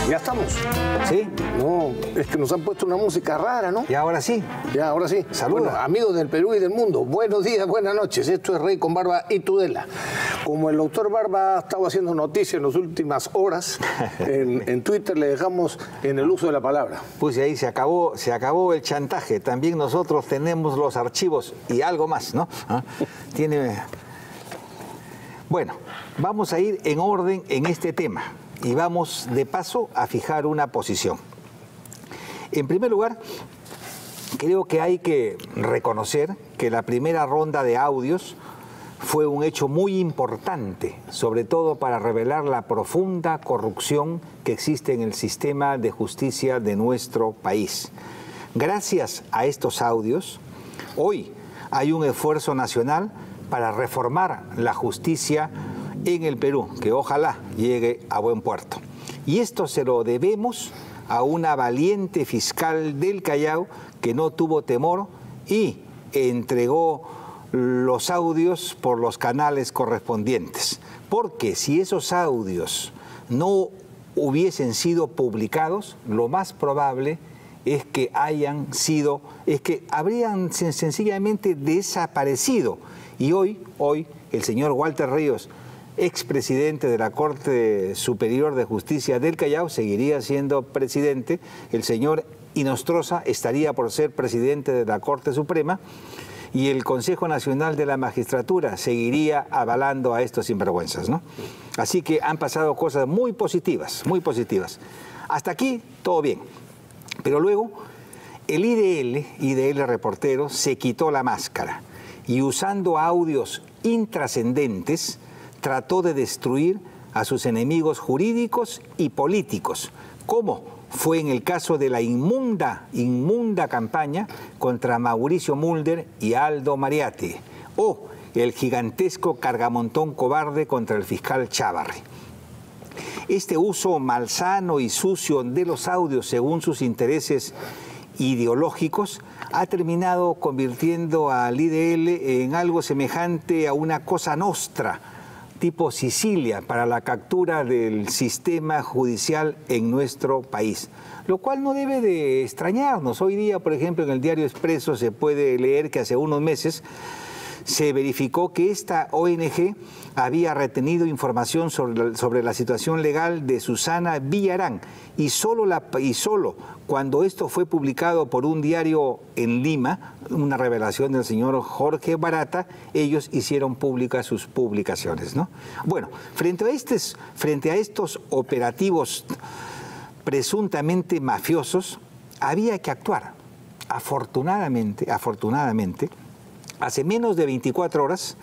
Ya estamos. ¿Sí? No, es que nos han puesto una música rara, ¿no? Y ahora sí. Ya, ahora sí. Saluda. Bueno, amigos del Perú y del mundo, buenos días, buenas noches. Esto es Rey con Barba y Tudela. Como el doctor Barba ha estado haciendo noticias en las últimas horas, en Twitter le dejamos en el uso de la palabra. Pues ahí se acabó el chantaje. También nosotros tenemos los archivos y algo más, ¿no? Bueno, vamos a ir en orden en este tema y vamos de paso a fijar una posición. En primer lugar, creo que hay que reconocer que la primera ronda de audios fue un hecho muy importante, sobre todo para revelar la profunda corrupción que existe en el sistema de justicia de nuestro país. Gracias a estos audios, hoy hay un esfuerzo nacional para reformar la justicia en el Perú, que ojalá llegue a buen puerto. Y esto se lo debemos a una valiente fiscal del Callao que no tuvo temor y entregó los audios por los canales correspondientes. Porque si esos audios no hubiesen sido publicados, lo más probable es que habrían sencillamente desaparecido. Y hoy el señor Walter Ríos, expresidente de la Corte Superior de Justicia del Callao, seguiría siendo presidente. El señor Inostroza estaría por ser presidente de la Corte Suprema y el Consejo Nacional de la Magistratura seguiría avalando a estos sinvergüenzas, ¿no? Así que han pasado cosas muy positivas, muy positivas. Hasta aquí todo bien. Pero luego el IDL Reportero se quitó la máscara y usando audios intrascendentes trató de destruir a sus enemigos jurídicos y políticos, como fue en el caso de la inmunda campaña contra Mauricio Mulder y Aldo Mariatti, o el gigantesco cargamontón cobarde contra el fiscal Chávarri. Este uso malsano y sucio de los audios según sus intereses ideológicos ha terminado convirtiendo al IDL en algo semejante a una cosa nostra, tipo Sicilia, para la captura del sistema judicial en nuestro país. Lo cual no debe de extrañarnos. Hoy día, por ejemplo, en el diario Expreso se puede leer que hace unos meses se verificó que esta ONG había retenido información sobre la situación legal de Susana Villarán y solo cuando esto fue publicado por un diario en Lima, una revelación del señor Jorge Barata, ellos hicieron públicas sus publicaciones, ¿no? Bueno, frente a estos operativos presuntamente mafiosos, había que actuar. Afortunadamente, hace menos de 24 horas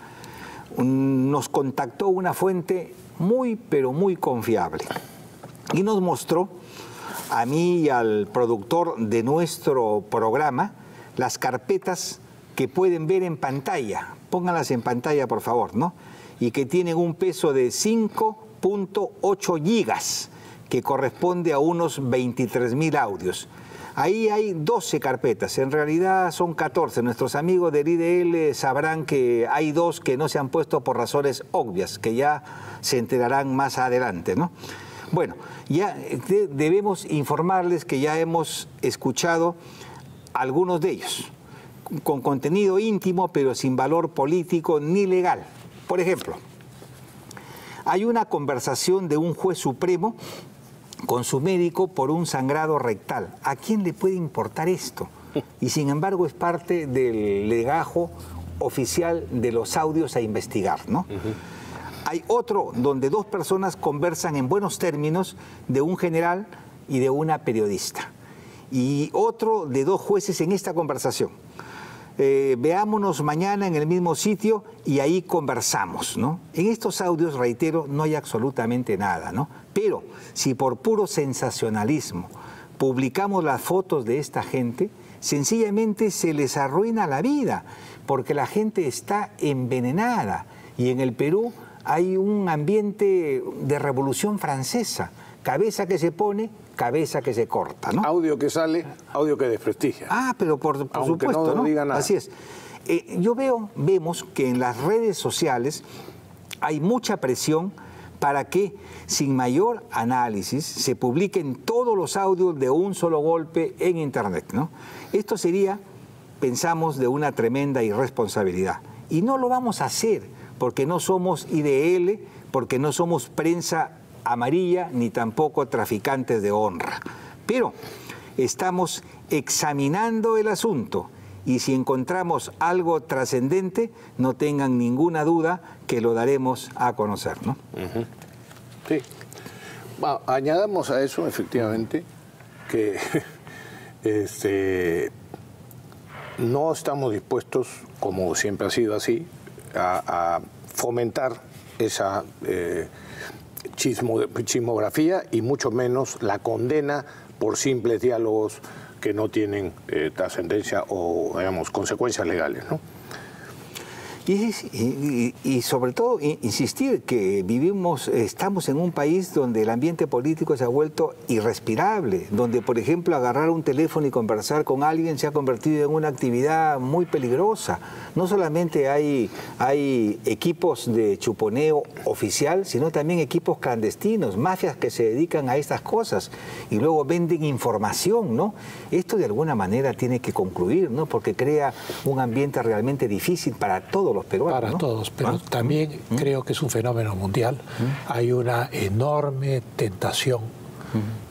nos contactó una fuente pero muy confiable y nos mostró a mí y al productor de nuestro programa las carpetas que pueden ver en pantalla. Pónganlas en pantalla, por favor, ¿no? Y que tienen un peso de 5.8 gigas, que corresponde a unos 23.000 audios. Ahí hay 12 carpetas, en realidad son 14. Nuestros amigos del IDL sabrán que hay 2 que no se han puesto por razones obvias, que ya se enterarán más adelante, ¿no? Bueno, ya debemos informarles que ya hemos escuchado algunos de ellos, con contenido íntimo, pero sin valor político ni legal. Por ejemplo, hay una conversación de un juez supremo con su médico por un sangrado rectal. ¿A quién le puede importar esto? Y sin embargo es parte del legajo oficial de los audios a investigar, ¿no? Hay otro donde 2 personas conversan en buenos términos de un general y de una periodista. Y otro de 2 jueces en esta conversación. Veámonos mañana en el mismo sitio y ahí conversamos, ¿no? En estos audios, reitero, no hay absolutamente nada, ¿no? Pero si por puro sensacionalismo publicamos las fotos de esta gente, sencillamente se les arruina la vida, porque la gente está envenenada. Y en el Perú hay un ambiente de revolución francesa. Cabeza que se pone, cabeza que se corta, ¿no? Audio que sale, audio que desprestigia. Ah, pero por supuesto, no diga nada. Así es. Vemos que en las redes sociales hay mucha presión para que, sin mayor análisis, se publiquen todos los audios de un solo golpe en Internet, ¿no? Esto sería, pensamos, de una tremenda irresponsabilidad. Y no lo vamos a hacer porque no somos IDL, porque no somos prensa amarilla, ni tampoco traficantes de honra. Pero estamos examinando el asunto y si encontramos algo trascendente, no tengan ninguna duda que lo daremos a conocer, ¿no? Sí. Bueno, añadamos a eso, efectivamente, que no estamos dispuestos, como siempre ha sido así, a fomentar esa chismografía y mucho menos la condena por simples diálogos que no tienen trascendencia o, digamos, consecuencias legales, ¿no? Y sobre todo insistir que estamos en un país donde el ambiente político se ha vuelto irrespirable, donde por ejemplo agarrar un teléfono y conversar con alguien se ha convertido en una actividad muy peligrosa. No solamente hay equipos de chuponeo oficial, sino también equipos clandestinos, mafias que se dedican a estas cosas y luego venden información, ¿no? Esto de alguna manera tiene que concluir, ¿no? Porque crea un ambiente realmente difícil para todos los peruanos, para ¿no? todos, pero también creo que es un fenómeno mundial. Hay una enorme tentación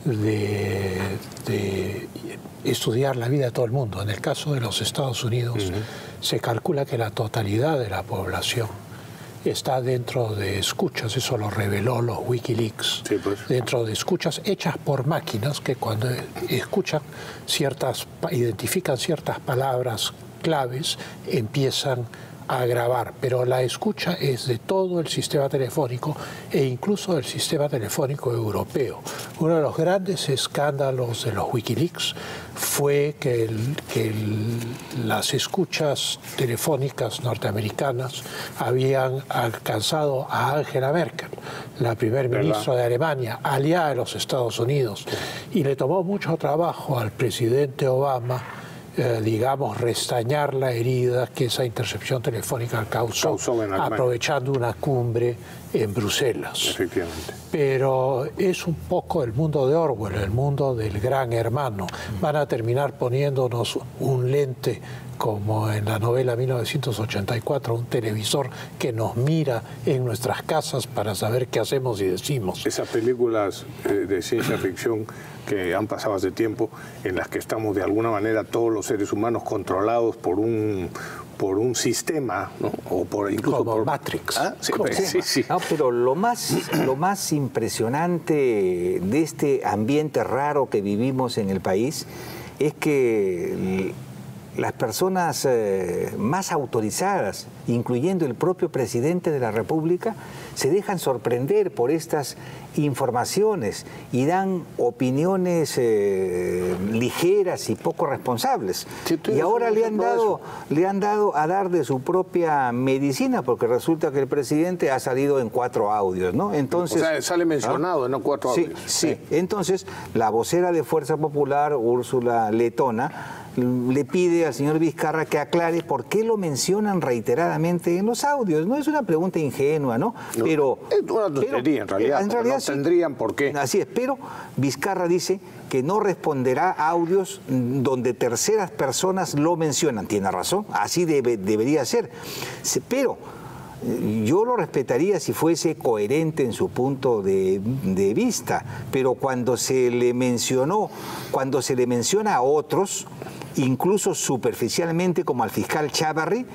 de estudiar la vida de todo el mundo. En el caso de los Estados Unidos, se calcula que la totalidad de la población está dentro de escuchas, eso lo reveló los Wikileaks, sí, pues. Dentro de escuchas hechas por máquinas que cuando escuchan identifican ciertas palabras claves, empiezan a grabar, pero la escucha es de todo el sistema telefónico e incluso del sistema telefónico europeo. Uno de los grandes escándalos de los Wikileaks fue que las escuchas telefónicas norteamericanas habían alcanzado a Angela Merkel, la primer ministra de Alemania, aliada de los Estados Unidos, y le tomó mucho trabajo al presidente Obama digamos, restañar la herida que esa intercepción telefónica causó aprovechando una cumbre en Bruselas. Efectivamente. Pero es un poco el mundo de Orwell, el mundo del gran hermano. Van a terminar poniéndonos un lente como en la novela 1984, un televisor que nos mira en nuestras casas para saber qué hacemos y decimos. Esas películas de ciencia ficción que han pasado hace tiempo, en las que estamos de alguna manera todos los seres humanos controlados por un sistema, ¿no? O incluso como por Matrix. ¿Ah? Sí, sí. No, pero lo más impresionante de este ambiente raro que vivimos en el país es que las personas más autorizadas, incluyendo el propio presidente de la República, se dejan sorprender por estas informaciones y dan opiniones ligeras y poco responsables. Sí, y ahora le han dado a dar de su propia medicina, porque resulta que el presidente ha salido en 4 audios, ¿no? Entonces, o sea, sale mencionado, ¿no? 4 audios. Sí. Entonces, la vocera de Fuerza Popular, Úrsula Letona, le pide al señor Vizcarra que aclare por qué lo mencionan reiteradamente en los audios. No es una pregunta ingenua, ¿no? Pero es una tontería, en realidad no tendrían por qué. Así es, pero Vizcarra dice que no responderá a audios donde terceras personas lo mencionan. Tiene razón, así debería ser. Pero yo lo respetaría si fuese coherente en su punto de vista, pero cuando se le menciona a otros, incluso superficialmente como al fiscal Chávarri,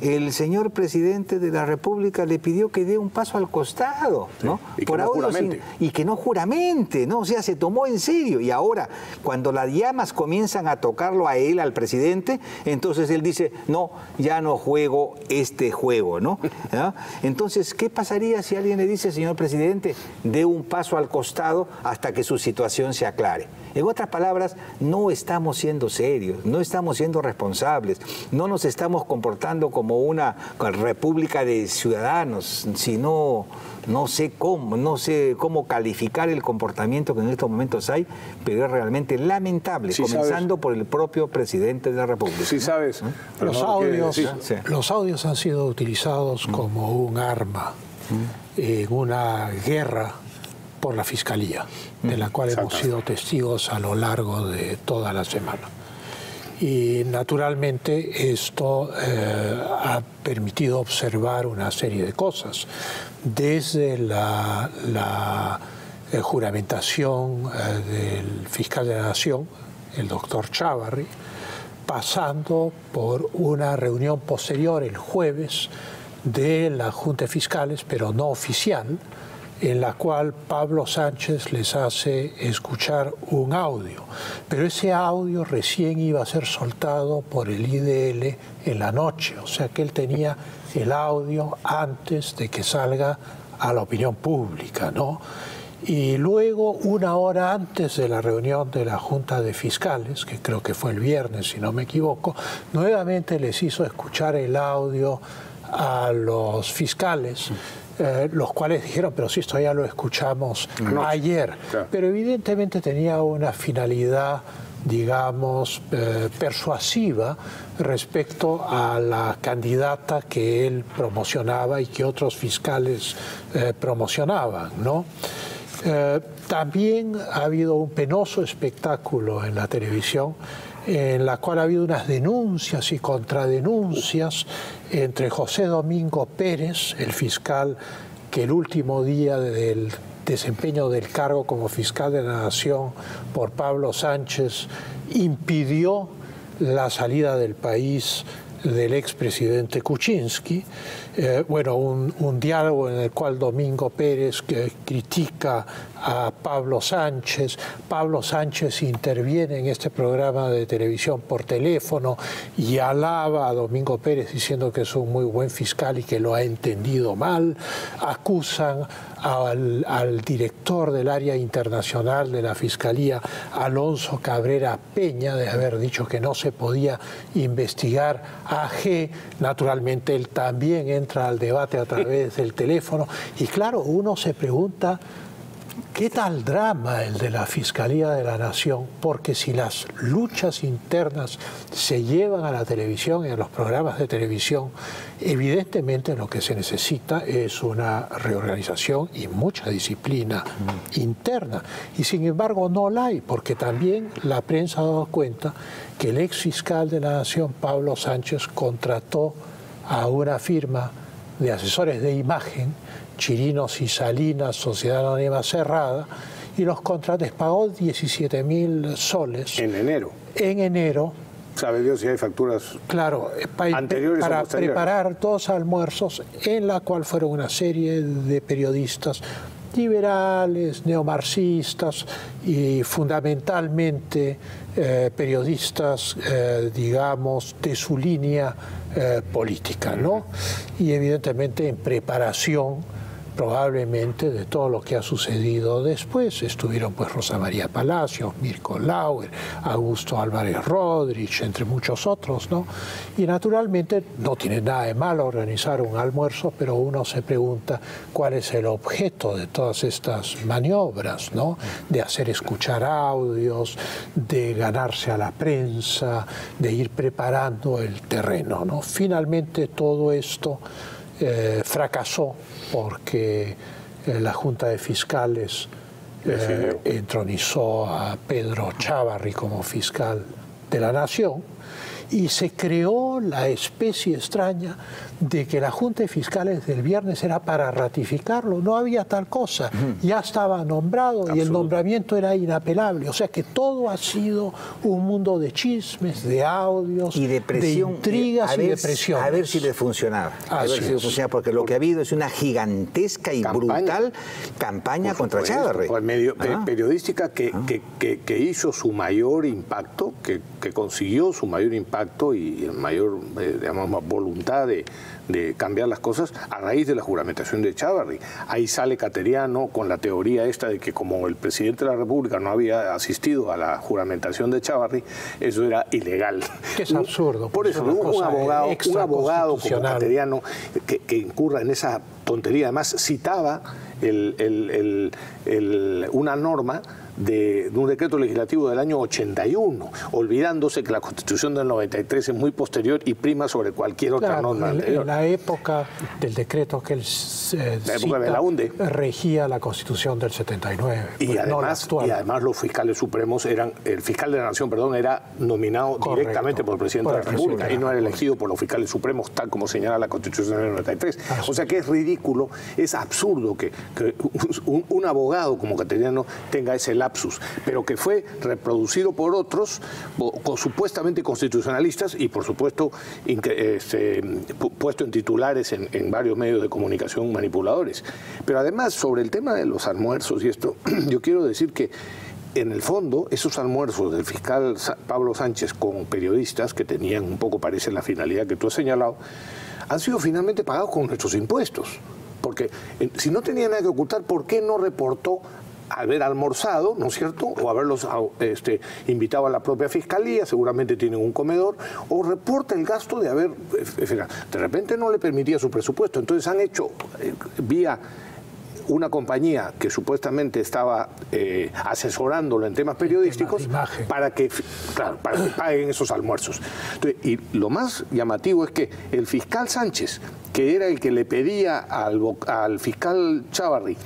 el señor presidente de la República le pidió que dé un paso al costado, ¿no? Y que no juramente. Y que no juramente, ¿no? O sea, se tomó en serio. Y ahora, cuando las llamas comienzan a tocarlo a él, al presidente, entonces él dice, no, ya no juego este juego, ¿no? ¿Ah? Entonces, ¿qué pasaría si alguien le dice, señor presidente, dé un paso al costado hasta que su situación se aclare? En otras palabras, no estamos siendo serios, no estamos siendo responsables, no nos estamos comportando como una república de ciudadanos, sino no sé cómo calificar el comportamiento que en estos momentos hay, pero es realmente lamentable, sí, comenzando por el propio presidente de la República. Sí, sabes. Los audios han sido utilizados como un arma en una guerra por la Fiscalía, de la cual hemos sido testigos a lo largo de toda la semana. Y naturalmente esto ha permitido observar una serie de cosas, desde la juramentación del fiscal de la Nación, el doctor Chávarri, pasando por una reunión posterior el jueves de la Junta de Fiscales, pero no oficial, en la cual Pablo Sánchez les hace escuchar un audio. Pero ese audio recién iba a ser soltado por el IDL en la noche, o sea que él tenía el audio antes de que salga a la opinión pública, ¿no? Y luego, una hora antes de la reunión de la Junta de Fiscales, que creo que fue el viernes, si no me equivoco, nuevamente les hizo escuchar el audio a los fiscales, los cuales dijeron, pero si esto ya lo escuchamos ayer. Claro. Pero evidentemente tenía una finalidad, digamos, persuasiva respecto a la candidata que él promocionaba y que otros fiscales promocionaban, ¿no? También ha habido un penoso espectáculo en la televisión en la cual ha habido unas denuncias y contradenuncias entre José Domingo Pérez, el fiscal que el último día del desempeño del cargo como fiscal de la Nación por Pablo Sánchez impidió la salida del país del expresidente Kuczynski. Bueno, un diálogo en el cual Domingo Pérez critica a Pablo Sánchez. Pablo Sánchez interviene en este programa de televisión por teléfono y alaba a Domingo Pérez diciendo que es un muy buen fiscal y que lo ha entendido mal. Acusan al director del área internacional de la Fiscalía, Alonso Cabrera Peña, de haber dicho que no se podía investigar a G. Naturalmente él también entra al debate a través del teléfono y claro, uno se pregunta ¿qué tal drama el de la Fiscalía de la Nación? Porque si las luchas internas se llevan a la televisión y a los programas de televisión, evidentemente lo que se necesita es una reorganización y mucha disciplina interna. Y sin embargo no la hay, porque también la prensa ha dado cuenta que el ex fiscal de la Nación, Pablo Sánchez, contrató a una firma de asesores de imagen, Chirinos y Salinas, Sociedad Anónima Cerrada, y los contratos pagó 17.000 soles. En enero. En enero. ¿Sabe Dios si hay facturas anteriores para preparar 2 almuerzos en la cual fueron una serie de periodistas liberales, neomarxistas y fundamentalmente periodistas, digamos, de su línea política, ¿no? Y evidentemente en preparación probablemente de todo lo que ha sucedido después. Estuvieron pues Rosa María Palacios, Mirko Lauer, Augusto Álvarez Rodríguez, entre muchos otros, ¿no? Y naturalmente no tiene nada de malo organizar un almuerzo, pero uno se pregunta cuál es el objeto de todas estas maniobras, ¿no? De hacer escuchar audios, de ganarse a la prensa, de ir preparando el terreno, ¿no? Finalmente todo esto fracasó porque la Junta de Fiscales entronizó a Pedro Chávarri como fiscal de la Nación y se creó la especie extraña de que la Junta de Fiscales del viernes era para ratificarlo. No había tal cosa. Ya estaba nombrado y el nombramiento era inapelable. O sea que todo ha sido un mundo de chismes, de audios, y de presión, de intrigas y de presión. A ver si le funcionaba. A ver si le funcionaba, porque lo que ha habido es una gigantesca y brutal campaña contra Chávarri. Periodística que hizo su mayor impacto, que consiguió su mayor impacto y mayor digamos, voluntad de cambiar las cosas a raíz de la juramentación de Chávarri. Ahí sale Cateriano con la teoría esta de que como el presidente de la República no había asistido a la juramentación de Chávarri, eso era ilegal. Que es absurdo. Por eso, un abogado como Cateriano que incurra en esa tontería, además citaba una norma de un decreto legislativo del año 81, olvidándose que la Constitución del 93 es muy posterior y prima sobre cualquier otra norma anterior. En la época del decreto que él la época de la UNDE regía la Constitución del 79. Y además los fiscales supremos el fiscal de la Nación, era nominado directamente por el presidente de la República y no era elegido por los fiscales supremos, tal como señala la Constitución del 93. O sea que es ridículo, es absurdo que un abogado como Cateriano tenga ese lapsus, pero que fue reproducido por otros supuestamente constitucionalistas y por supuesto puesto en titulares en varios medios de comunicación manipuladores. Pero además, sobre el tema de los almuerzos y esto, yo quiero decir que en el fondo, esos almuerzos del fiscal Pablo Sánchez con periodistas, que tenían un poco, parece, la finalidad que tú has señalado, han sido finalmente pagados con nuestros impuestos. Porque si no tenía nada que ocultar, ¿por qué no reportó haber almorzado, ¿no es cierto?, o haberlos invitado a la propia fiscalía, seguramente tienen un comedor, o reporta el gasto de haber... De repente no le permitía su presupuesto, entonces han hecho vía una compañía que supuestamente estaba asesorándolo en temas periodísticos para que paguen esos almuerzos. Entonces, y lo más llamativo es que el fiscal Sánchez, que era el que le pedía al fiscal Chávarri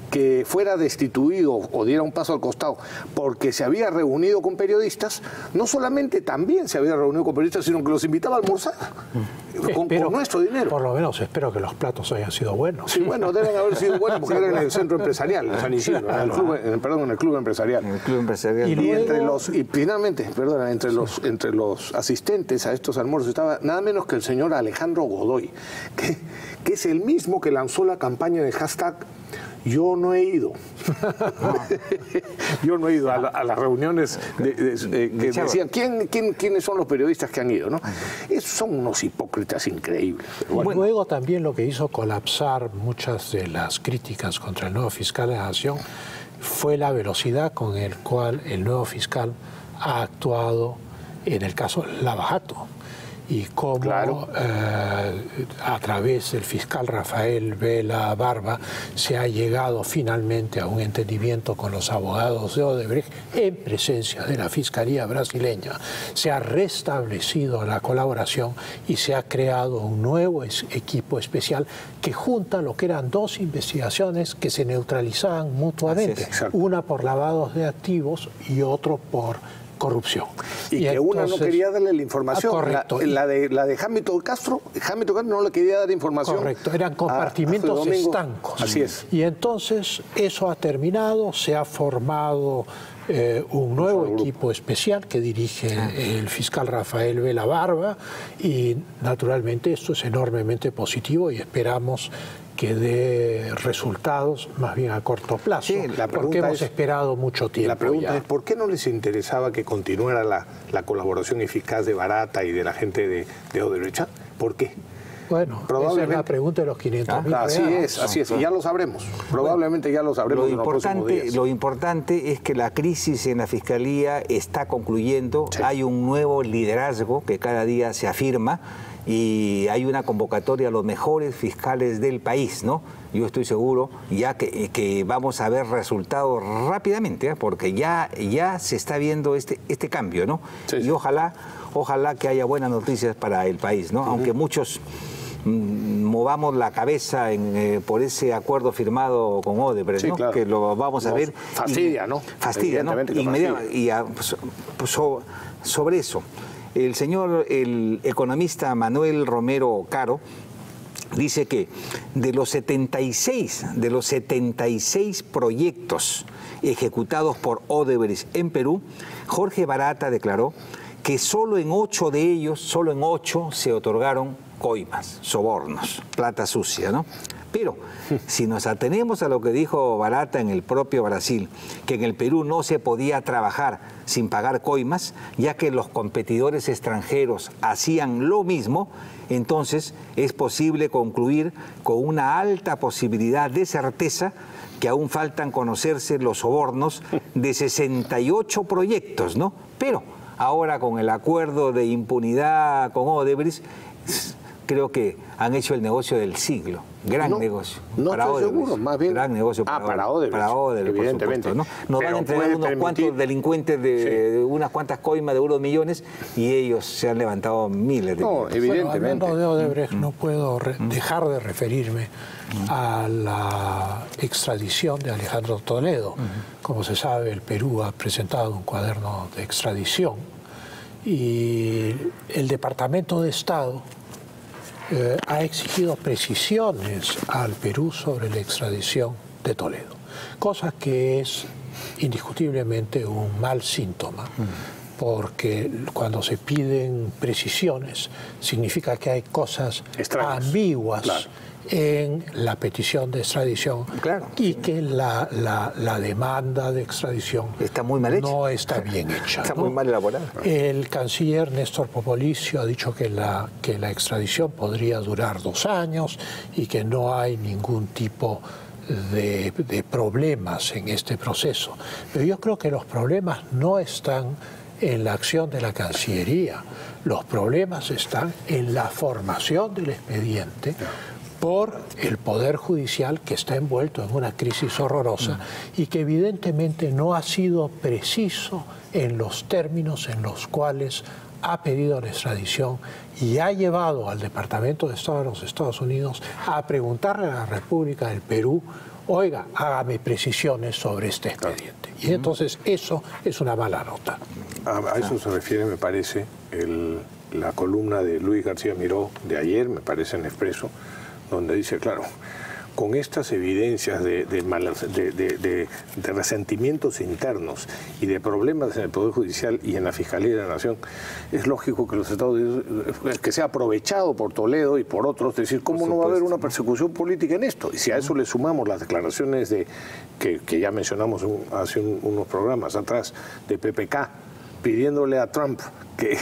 que fuera destituido o diera un paso al costado porque se había reunido con periodistas, no solamente también se había reunido con periodistas, sino que los invitaba a almorzar con nuestro dinero. Por lo menos espero que los platos hayan sido buenos. Sí, bueno, deben haber sido buenos porque eran en el centro empresarial, en San Isidro, en el club empresarial. En el club empresarial. Y finalmente, entre los asistentes a estos almuerzos estaba nada menos que el señor Alejandro Godoy, que es el mismo que lanzó la campaña de hashtag Yo no he ido. Yo no he ido a las reuniones que decían quiénes son los periodistas que han ido, ¿no? Son unos hipócritas increíbles. Bueno. Luego también lo que hizo colapsar muchas de las críticas contra el nuevo fiscal de la Nación fue la velocidad con el cual el nuevo fiscal ha actuado en el caso Lava Jato. Y cómo a través del fiscal Rafael Vela Barba se ha llegado finalmente a un entendimiento con los abogados de Odebrecht en presencia de la Fiscalía brasileña. Se ha restablecido la colaboración y se ha creado un nuevo equipo especial que junta lo que eran dos investigaciones que se neutralizaban mutuamente, una por lavados de activos y otro por corrupción. Y que entonces, una no quería darle la información. Correcto. La de Jámito Castro no le quería dar información. Correcto, eran compartimentos estancos. Así es. Y entonces eso ha terminado, se ha formado un nuevo equipo especial que dirige el fiscal Rafael Vela Barba y naturalmente esto es enormemente positivo y esperamos que dé resultados más bien a corto plazo, sí, porque hemos esperado mucho tiempo. La pregunta es, ¿por qué no les interesaba que continuara la colaboración eficaz de Barata y de la gente de Odebrecht? ¿Por qué? Bueno, esa es la pregunta de los 500.000 así es, y ya lo sabremos. Probablemente ya lo sabremos en los próximos días. Lo importante es que la crisis en la Fiscalía está concluyendo, hay un nuevo liderazgo que cada día se afirma, y hay una convocatoria a los mejores fiscales del país, ¿no? Yo estoy seguro ya que vamos a ver resultados rápidamente, porque ya se está viendo este cambio, ¿no? Sí, y ojalá que haya buenas noticias para el país, ¿no? Aunque muchos movamos la cabeza por ese acuerdo firmado con Odebrecht, ¿no? Claro. Que lo vamos a ver. Fastidia, ¿no? Fastidia, ¿no? Sobre eso, el economista Manuel Romero Caro dice que de los 76 proyectos ejecutados por Odebrecht en Perú, Jorge Barata declaró que solo en 8 de ellos, se otorgaron coimas, sobornos, plata sucia, ¿no? Pero si nos atenemos a lo que dijo Barata en el propio Brasil, que en el Perú no se podía trabajar sin pagar coimas, ya que los competidores extranjeros hacían lo mismo, entonces es posible concluir con una alta posibilidad de certeza que aún faltan conocerse los sobornos de 68 proyectos, ¿no? Pero ahora con el acuerdo de impunidad con Odebrecht, creo que han hecho el negocio del siglo. Gran negocio. No para estoy Odebrecht. seguro, más bien. Gran negocio para Odebrecht. Para Odebrecht, evidentemente. por supuesto, ¿no? Nos van a entregar puede unos permitir... cuantos delincuentes de unas cuantas coimas de unos millones y ellos se han levantado miles de millones. Evidentemente. Bueno, hablando de Odebrecht, no puedo dejar de referirme a la extradición de Alejandro Toledo. Como se sabe, el Perú ha presentado un cuaderno de extradición y el Departamento de Estado ha exigido precisiones al Perú sobre la extradición de Toledo, cosa que es indiscutiblemente un mal síntoma, porque cuando se piden precisiones significa que hay cosas extrañas, ambiguas. Claro. En la petición de extradición, claro, y que la demanda de extradición está muy mal hecha. No está bien hecha. Está muy mal elaborada. El canciller Néstor Popolizio ha dicho que la extradición podría durar 2 años y que no hay ningún tipo de problemas en este proceso. Pero yo creo que los problemas no están en la acción de la Cancillería. Los problemas están en la formación del expediente por el Poder Judicial, que está envuelto en una crisis horrorosa y que evidentemente no ha sido preciso en los términos en los cuales ha pedido la extradición y ha llevado al Departamento de Estado de los Estados Unidos a preguntarle a la República del Perú: oiga, hágame precisiones sobre este expediente. Y entonces eso es una mala nota. A eso se refiere, me parece, la columna de Luis García Miró de ayer, me parece, en Expreso, donde dice, claro, con estas evidencias de resentimientos internos y de problemas en el Poder Judicial y en la Fiscalía de la Nación, es lógico que los Estados Unidos, que sea aprovechado por Toledo y por otros, decir, ¿cómo no va a haber una persecución política en esto? Y si a eso le sumamos las declaraciones que ya mencionamos hace unos programas atrás, de PPK, pidiéndole a Trump que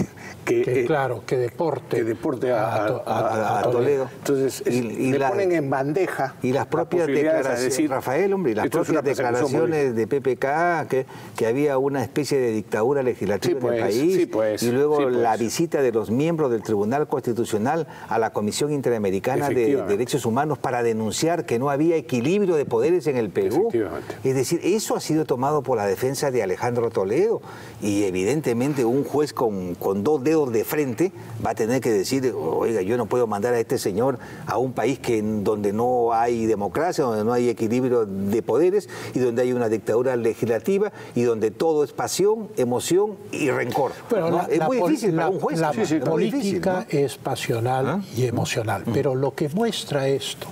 deporte a Toledo. Entonces le ponen en bandeja y las propias declaraciones, Rafael, hombre, y las propias declaraciones de PPK que había una especie de dictadura legislativa en el país, y luego la visita de los miembros del Tribunal Constitucional a la Comisión Interamericana de Derechos Humanos para denunciar que no había equilibrio de poderes en el Perú. Es decir, eso ha sido tomado por la defensa de Alejandro Toledo y evidentemente un juez con 2 dedos de frente va a tener que decir, oiga, yo no puedo mandar a este señor a un país donde no hay democracia, donde no hay equilibrio de poderes y donde hay una dictadura legislativa y donde todo es pasión, emoción y rencor. Bueno, es muy difícil para un juez. La política es pasional y emocional, pero lo que muestra esto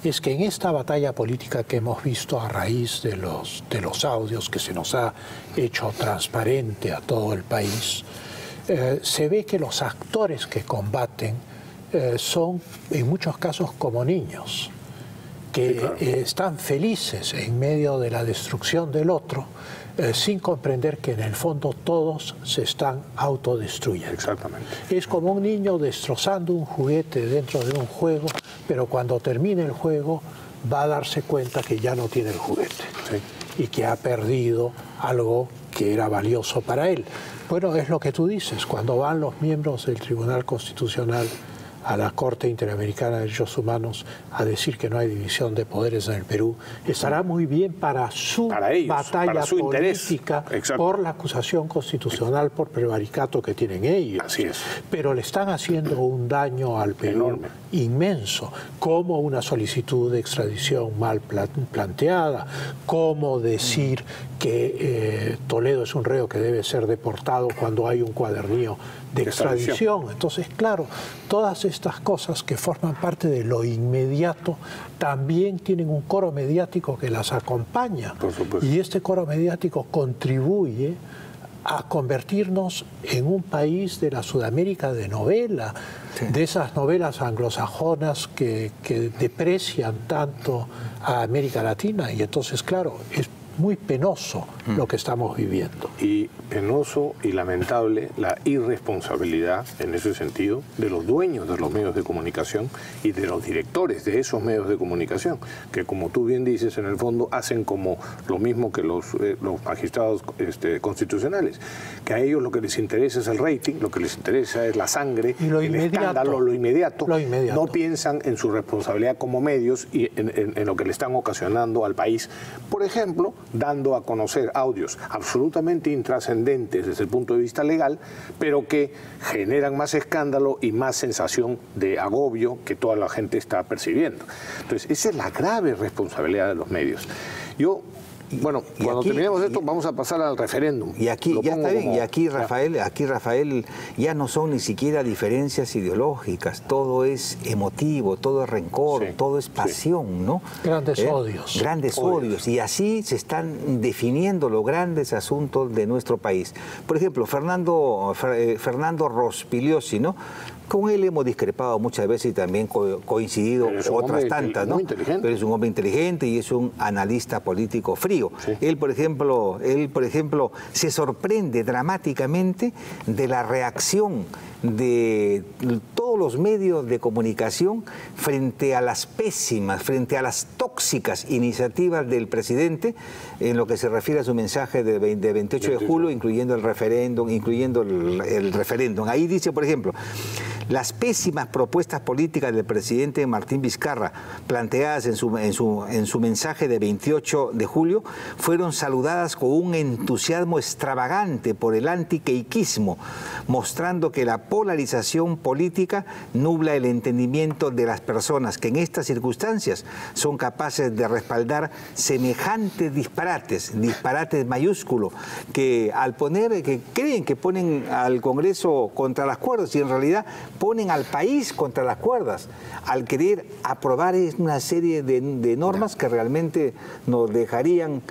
es que en esta batalla política que hemos visto a raíz de los audios que se nos ha hecho transparente a todo el país, se ve que los actores que combaten son en muchos casos como niños, que están felices en medio de la destrucción del otro, sin comprender que en el fondo todos se están autodestruyendo. Exactamente. Es como un niño destrozando un juguete dentro de un juego, pero cuando termine el juego va a darse cuenta que ya no tiene el juguete y que ha perdido algo que era valioso para él. Bueno, es lo que tú dices, cuando van los miembros del Tribunal Constitucional a la Corte Interamericana de Derechos Humanos a decir que no hay división de poderes en el Perú, estará muy bien para ellos, batalla para su política por la acusación constitucional por prevaricato que tienen ellos. Así es. Pero le están haciendo un daño al Perú inmenso, como una solicitud de extradición mal planteada, como decir que Toledo es un reo que debe ser deportado cuando hay un cuadernillo de extradición. Entonces, claro, todas estas cosas que forman parte de lo inmediato también tienen un coro mediático que las acompaña. Por supuesto. Y este coro mediático contribuye a convertirnos en un país de la Sudamérica de novela, de esas novelas anglosajonas que deprecian tanto a América Latina. Y entonces, claro, muy penoso lo que estamos viviendo. Y penoso y lamentable la irresponsabilidad, en ese sentido, de los dueños de los medios de comunicación y de los directores de esos medios de comunicación, que, como tú bien dices, en el fondo hacen como lo mismo que los magistrados constitucionales, que a ellos lo que les interesa es el rating, lo que les interesa es la sangre, el escándalo, lo inmediato. No piensan en su responsabilidad como medios y en lo que le están ocasionando al país. Por ejemplo, dando a conocer audios absolutamente intrascendentes desde el punto de vista legal, pero que generan más escándalo y más sensación de agobio que toda la gente está percibiendo. Entonces, esa es la grave responsabilidad de los medios. Bueno, cuando terminemos esto vamos a pasar al referéndum. Y aquí ya está bien, y aquí Rafael, ya no son ni siquiera diferencias ideológicas, todo es emotivo, todo es rencor, todo es pasión, ¿no? Grandes odios. Grandes odios. Y así se están definiendo los grandes asuntos de nuestro país. Por ejemplo, Fernando Rospigliosi, ¿no? Con él hemos discrepado muchas veces y también coincidido otras tantas, ¿no? Pero es un hombre inteligente y es un analista político frío. Sí. Él, por ejemplo, se sorprende dramáticamente de la reacción de todos los medios de comunicación frente a las pésimas, frente a las tóxicas iniciativas del presidente en lo que se refiere a su mensaje de 28 de julio, incluyendo el referéndum, Ahí dice, por ejemplo, las pésimas propuestas políticas del presidente Martín Vizcarra, planteadas en su mensaje de 28 de julio, fueron saludadas con un entusiasmo extravagante por el antiqueiquismo, mostrando que la polarización política nubla el entendimiento de las personas que en estas circunstancias son capaces de respaldar semejantes disparates mayúsculos, que creen que ponen al Congreso contra las cuerdas y en realidad ponen al país contra las cuerdas al querer aprobar una serie de normas que realmente nos dejarían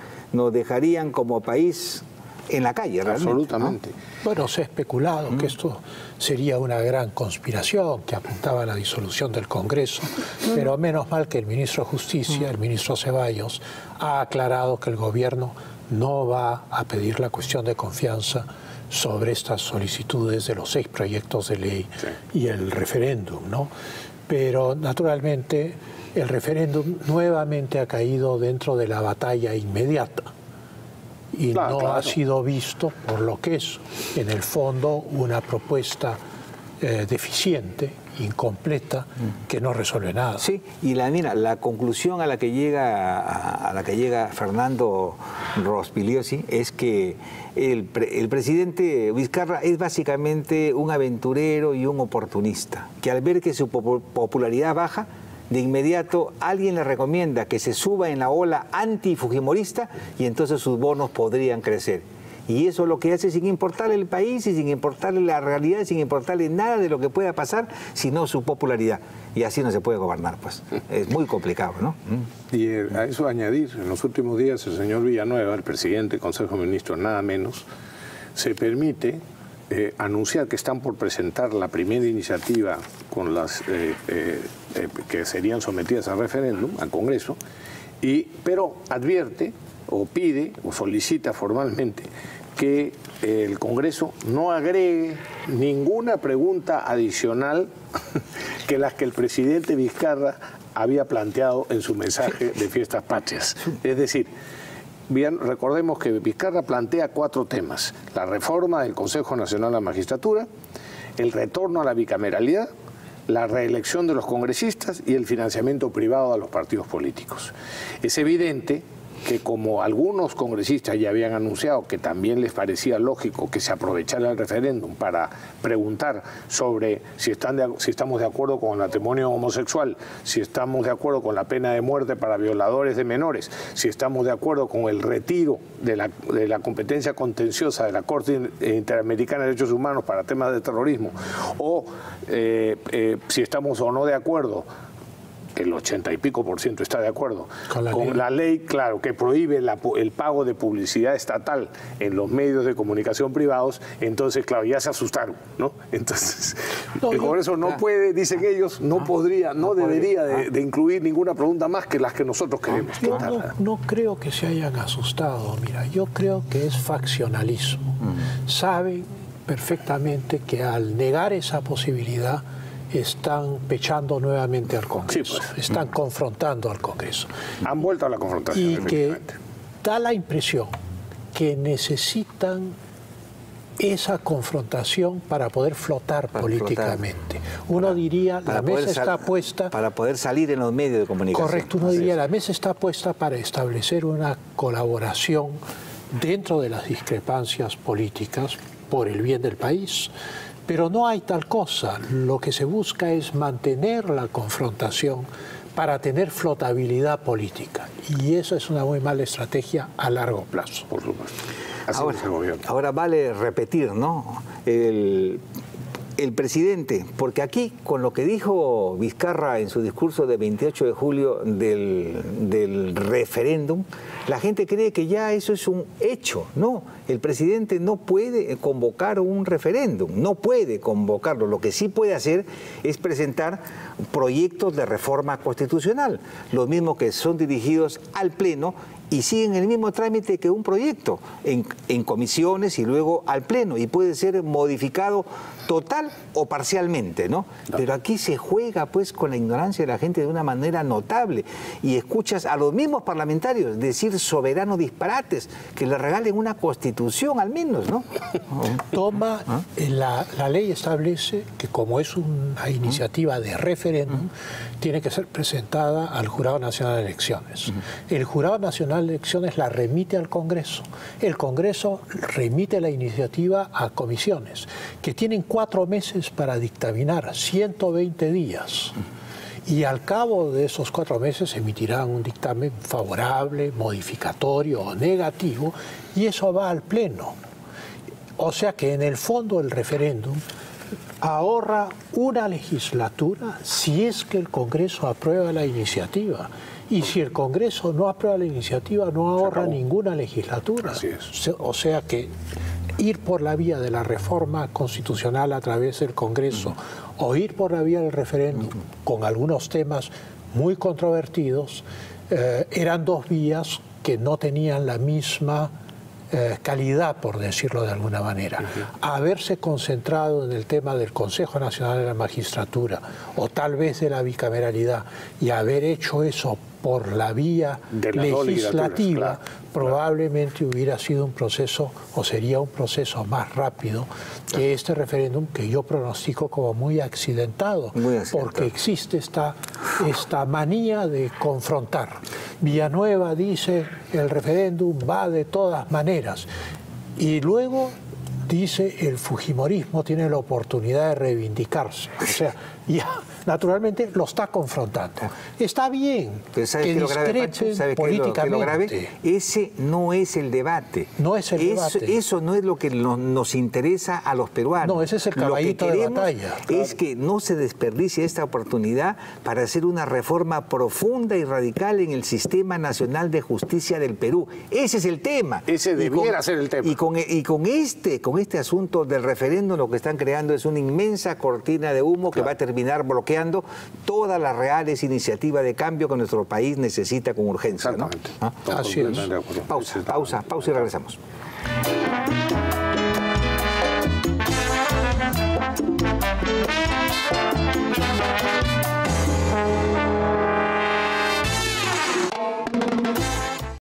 como país en la calle, realmente. Absolutamente. ¿No? Bueno, se ha especulado que esto sería una gran conspiración que apuntaba a la disolución del Congreso, pero menos mal que el ministro de Justicia, el ministro Ceballos, ha aclarado que el gobierno no va a pedir la cuestión de confianza sobre estas solicitudes de los 6 proyectos de ley y el referéndum, ¿no? Pero, naturalmente, el referéndum nuevamente ha caído dentro de la batalla inmediata y ha sido visto por lo que es, en el fondo, una propuesta deficiente, incompleta, que no resuelve nada. Sí, y la conclusión a la que llega Fernando Rospigliosi es que el presidente Vizcarra es básicamente un aventurero y un oportunista, que al ver que su popularidad baja, de inmediato alguien le recomienda que se suba en la ola antifujimorista y entonces sus bonos podrían crecer. Y eso lo que hace sin importarle el país y sin importarle la realidad y sin importarle nada de lo que pueda pasar, sino su popularidad. Y así no se puede gobernar, pues. Es muy complicado, ¿no? Y a eso añadir, en los últimos días el señor Villanueva, el presidente del Consejo de Ministros, nada menos, se permite anunciar que están por presentar la primera iniciativa con las que serían sometidas al referéndum, al Congreso, pero advierte o pide o solicita formalmente que el Congreso no agregue ninguna pregunta adicional que las que el presidente Vizcarra había planteado en su mensaje de Fiestas Patrias. Es decir, bien, recordemos que Vizcarra plantea 4 temas: la reforma del Consejo Nacional de la Magistratura, el retorno a la bicameralidad, la reelección de los congresistas y el financiamiento privado a los partidos políticos. Es evidente que, como algunos congresistas ya habían anunciado que también les parecía lógico que se aprovechara el referéndum para preguntar sobre si estamos de acuerdo con el matrimonio homosexual, si estamos de acuerdo con la pena de muerte para violadores de menores, si estamos de acuerdo con el retiro de la competencia contenciosa de la Corte Interamericana de Derechos Humanos para temas de terrorismo, o si estamos o no de acuerdo el 80 y pico % está de acuerdo con la ley, claro, que prohíbe el pago de publicidad estatal en los medios de comunicación privados, entonces, claro, ya se asustaron, ¿no? Entonces, el Congreso no puede, dicen ellos, no podría, no debería de incluir ninguna pregunta más que las que nosotros queremos. Yo no creo que se hayan asustado, mira, yo creo que es faccionalismo. Saben perfectamente que al negar esa posibilidad están pechando nuevamente al Congreso, sí, pues. Están confrontando al Congreso. Han vuelto a la confrontación. Y que da la impresión que necesitan esa confrontación para poder flotar políticamente. Uno diría, la mesa está puesta... Para poder salir en los medios de comunicación. Correcto, uno diría, la mesa está puesta para establecer una colaboración dentro de las discrepancias políticas por el bien del país. Pero no hay tal cosa. Lo que se busca es mantener la confrontación para tener flotabilidad política. Y eso es una muy mala estrategia a largo plazo. Por supuesto. Así es el gobierno. Ahora vale repetir, ¿no? El presidente, porque aquí con lo que dijo Vizcarra en su discurso de 28 de julio del referéndum, la gente cree que ya eso es un hecho. No, el presidente no puede convocar un referéndum, no puede convocarlo. Lo que sí puede hacer es presentar proyectos de reforma constitucional, los mismos que son dirigidos al Pleno y siguen el mismo trámite que un proyecto en comisiones y luego al Pleno, y puede ser modificado total o parcialmente, ¿no? Pero aquí se juega pues con la ignorancia de la gente de una manera notable, y escuchas a los mismos parlamentarios decir soberanos disparates, que le regalen una constitución al menos, ¿no? La ley establece que como es una iniciativa de referéndum, tiene que ser presentada al Jurado Nacional de Elecciones. El Jurado Nacional de Elecciones la remite al Congreso. El Congreso remite la iniciativa a comisiones, que tienen 4 meses para dictaminar, 120 días. Y al cabo de esos 4 meses emitirán un dictamen favorable, modificatorio o negativo, y eso va al Pleno. O sea que en el fondo el referéndum ahorra una legislatura si es que el Congreso aprueba la iniciativa. Y si el Congreso no aprueba la iniciativa, no ahorra ninguna legislatura. Así es. O sea que ir por la vía de la reforma constitucional a través del Congreso o ir por la vía del referéndum con algunos temas muy controvertidos eran 2 vías que no tenían la misma calidad, por decirlo de alguna manera. Haberse concentrado en el tema del Consejo Nacional de la Magistratura o tal vez de la bicameralidad y haber hecho eso por la vía legislativa, probablemente hubiera sido un proceso o sería un proceso más rápido que este referéndum, que yo pronostico como muy accidentado, porque existe esta manía de confrontar. Villanueva dice el referéndum va de todas maneras y luego dice el fujimorismo tiene la oportunidad de reivindicarse. O sea, ya naturalmente lo está confrontando. Está bien que discrepen políticamente. Ese no es el debate. No es el debate. Eso no es lo que nos interesa a los peruanos. No, ese es el caballito de batalla. Es que no se desperdicie esta oportunidad para hacer una reforma profunda y radical en el Sistema Nacional de Justicia del Perú. Ese es el tema. Ese debiera ser el tema. Y con este asunto del referéndum lo que están creando es una inmensa cortina de humo que va a terminar bloqueando todas las reales iniciativas de cambio que nuestro país necesita con urgencia, ¿no? Así es. Pausa y regresamos.